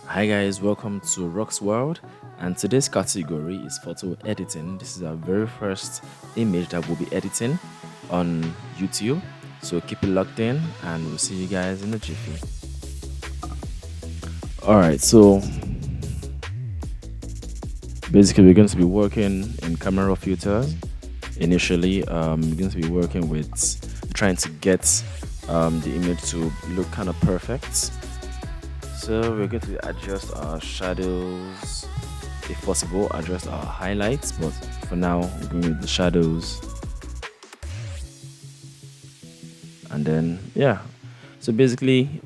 Hi guys, welcome to Rock's World, and today's category is photo editing. This is our very first image that we'll be editing on YouTube, so keep it locked in and we'll see you guys in the jiffy. Alright, so basically we're going to be working in camera filters. Initially, we're going to be working with trying to get the image to look kind of perfect. So we're going to adjust our shadows, if possible, adjust our highlights, but for now we're going with the shadows. And then yeah, so basically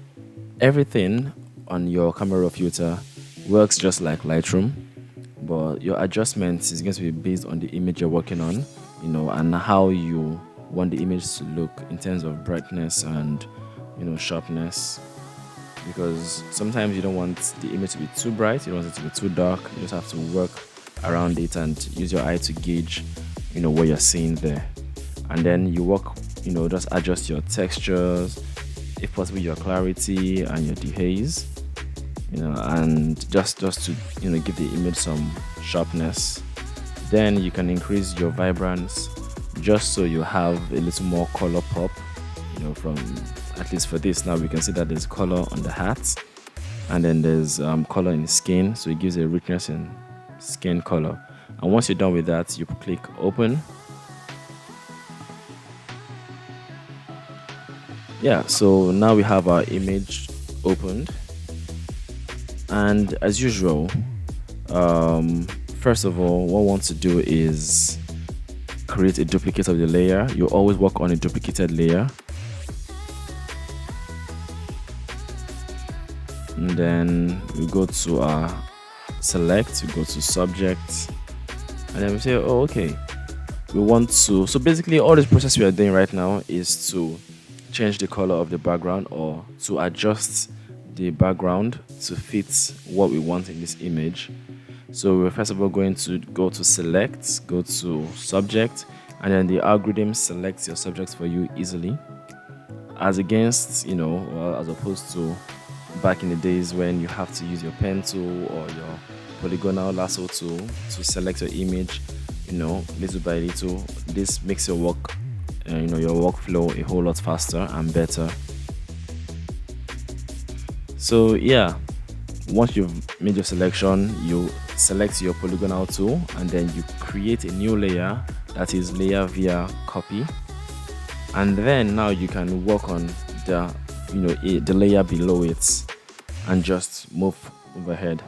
everything on your camera filter works just like Lightroom, but your adjustments is going to be based on the image you're working on, and how you want the image to look in terms of brightness and sharpness. Because sometimes you don't want the image to be too bright, you don't want it to be too dark. You just have to work around it and use your eye to gauge what you're seeing there. And then you work, just adjust your textures, if possible your clarity and your dehaze, and just to give the image some sharpness. Then you can increase your vibrance just so you have a little more color pop, from, at least for this. Now we can see that there's color on the hat, and then there's color in skin, so it gives a richness in skin color. And once you're done with that, you click open. Yeah, so now we have our image opened, and as usual, first of all, what we want to do is create a duplicate of the layer. You always work on a duplicated layer. And then we go to our select, we go to subject, and then we say, oh, okay, we want to, so basically all this process we are doing right now is to change the color of the background, or to adjust the background to fit what we want in this image. So we're first of all going to go to select, go to subject, and then the algorithm selects your subjects for you easily, as against, as opposed to back in the days when you have to use your pen tool or your polygonal lasso tool to select your image, little by little. This makes your work, your workflow a whole lot faster and better. So yeah, once you've made your selection, you select your polygonal tool and then you create a new layer, that is layer via copy, and then now you can work on the layer below it and just move overhead.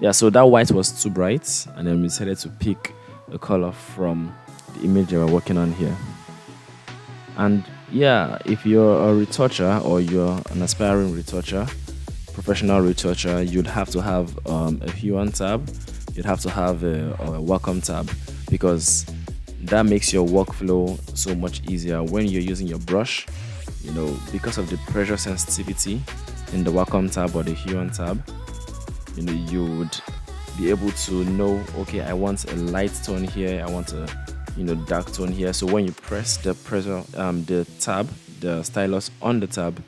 Yeah, so that white was too bright, and then we decided to pick a color from the image that we're working on here. And yeah, if you're a retoucher or you're an aspiring retoucher, professional retoucher, you'd have to have a hue on tab, you'd have to have a welcome tab, because that makes your workflow so much easier when you're using your brush. Because of the pressure sensitivity in the welcome tab or the hue on tab, you would be able to know, okay, I want a light tone here, I want a dark tone here. So when you press the tab, the stylus on the tab,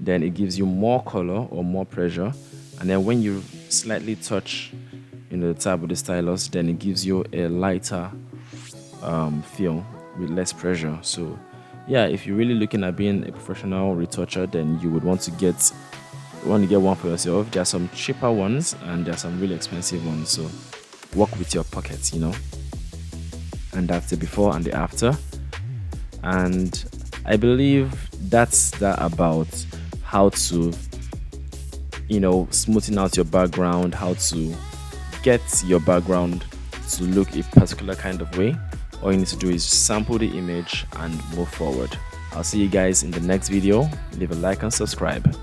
then it gives you more color or more pressure. And then when you slightly touch the tab with the stylus, then it gives you a lighter feel with less pressure. So yeah, if you're really looking at being a professional retoucher, then you would want to get one for yourself. There are some cheaper ones and there are some really expensive ones, so work with your pockets, and that's the before and the after. And I believe that's that about how to smoothen out your background, how to get your background to look a particular kind of way. All you need to do is sample the image and move forward. I'll see you guys in the next video. Leave a like and subscribe.